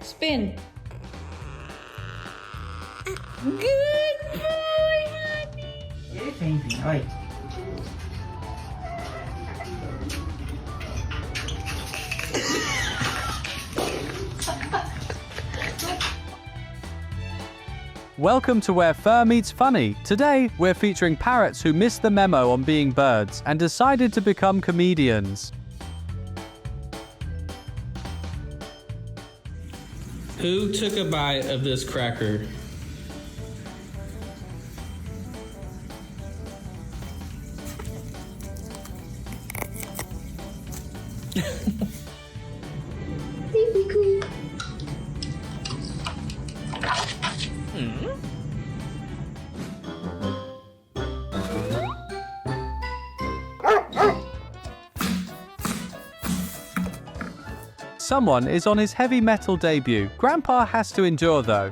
Spin. Good boy, honey. Baby, right. Welcome to Where Fur Meets Funny. Today, we're featuring parrots who missed the memo on being birds and decided to become comedians. Who took a bite of this cracker? Baby cool. Someone is on his heavy metal debut. Grandpa has to endure though.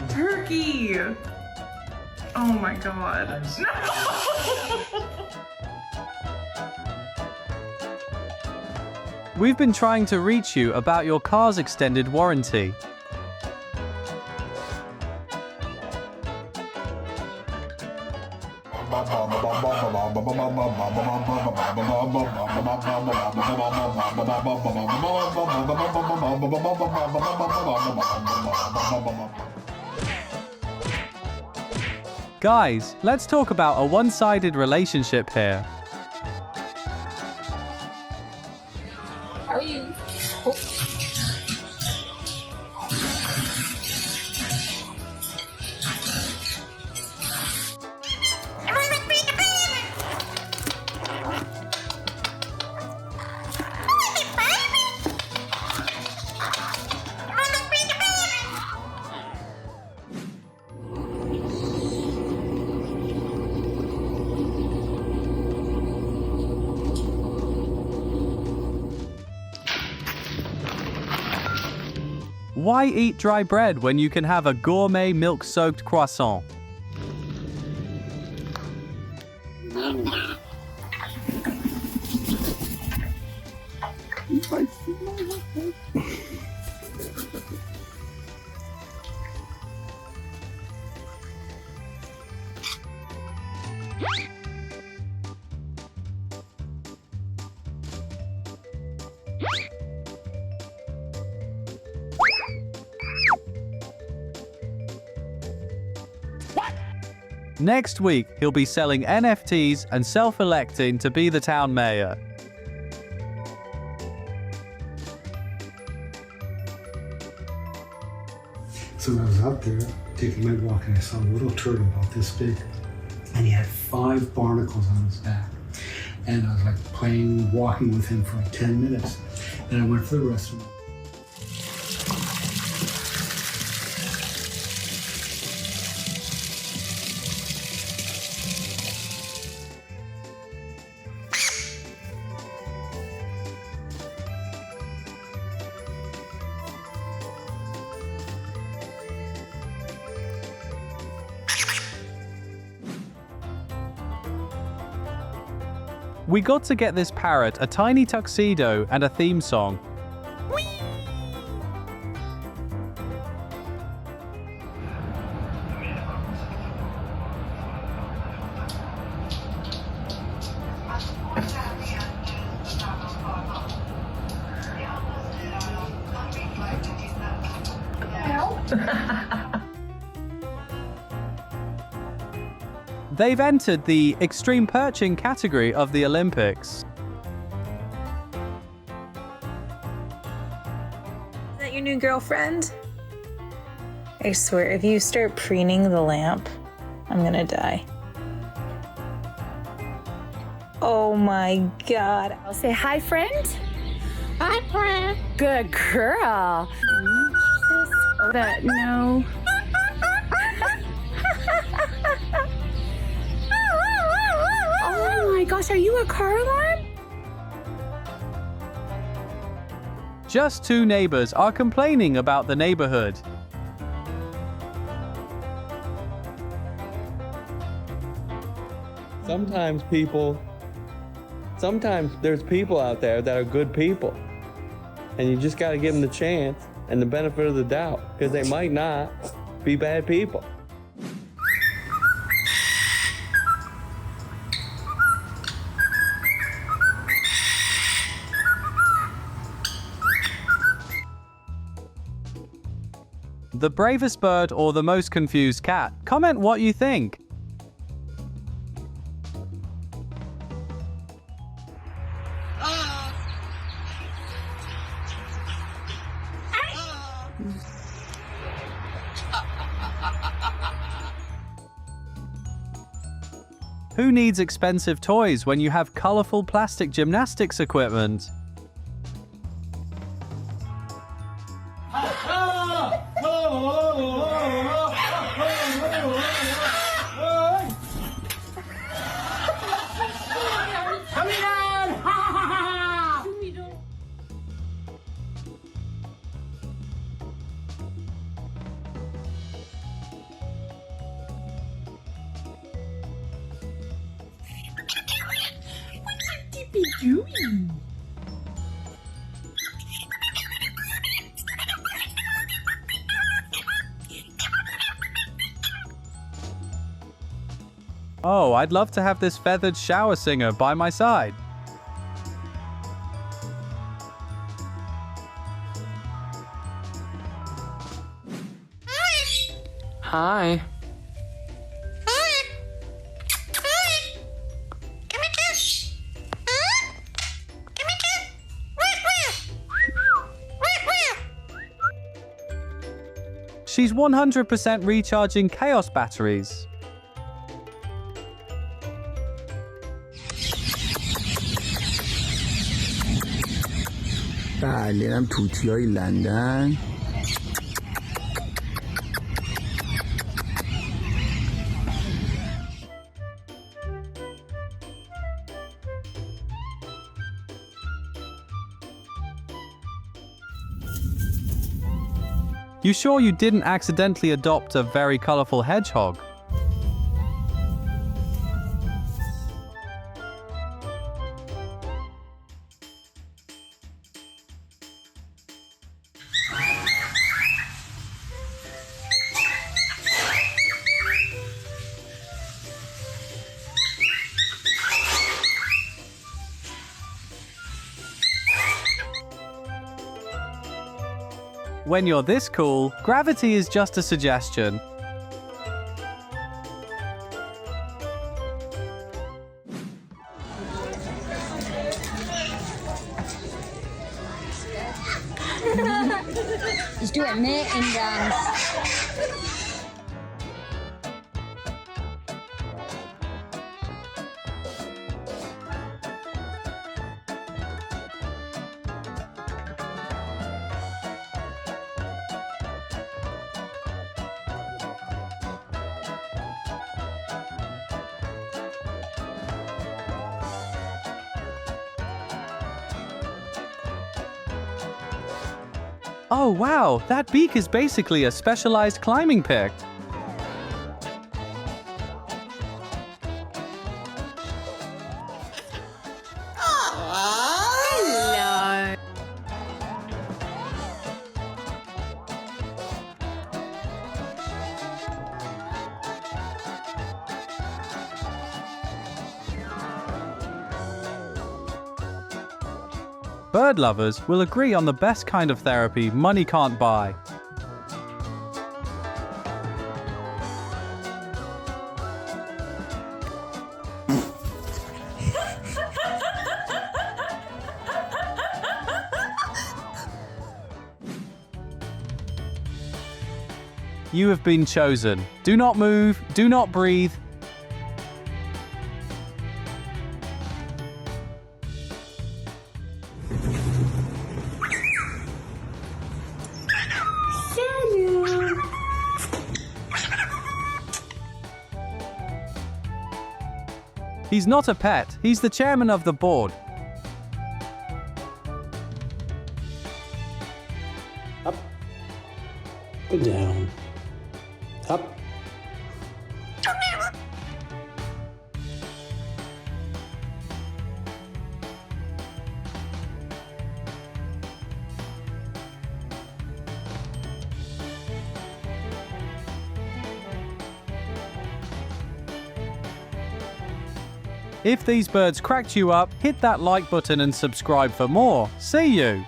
Turkey! Oh my god. We've been trying to reach you about your car's extended warranty. Guys, let's talk about a one-sided relationship here. How are you? Why eat dry bread when you can have a gourmet milk-soaked croissant? Next week, he'll be selling NFTs and self-electing to be the town mayor. So I was out there taking my walk and I saw a little turtle about this big. And he had 5 barnacles on his back. And I was like playing, walking with him for like 10 minutes. And I went for the restroom. We got to get this parrot a tiny tuxedo and a theme song. They've entered the extreme perching category of the Olympics. Is that your new girlfriend? I swear, if you start preening the lamp, I'm gonna die. Oh my god. I'll say hi, friend. Hi, friend. Good girl. No. Oh my gosh, are you a car alarm? Just 2 neighbors are complaining about the neighborhood. Sometimes there's people out there that are good people. And you just got to give them the chance and the benefit of the doubt, because they might not be bad people. The bravest bird or the most confused cat? Comment what you think. Who needs expensive toys when you have colorful plastic gymnastics equipment? Oh, I'd love to have this feathered shower singer by my side. Hi. She's 100% recharging chaos batteries. بله هم توتی های لندن. You sure you didn't accidentally adopt a very colorful hedgehog? When you're this cool, gravity is just a suggestion. Let's do a knit and dance. Oh wow, that beak is basically a specialized climbing pick. Hello. Bird lovers will agree on the best kind of therapy money can't buy. You have been chosen. Do not move, do not breathe. He's not a pet, he's the chairman of the board. Up. Go down. Up. If these birds cracked you up, hit that like button and subscribe for more. See you!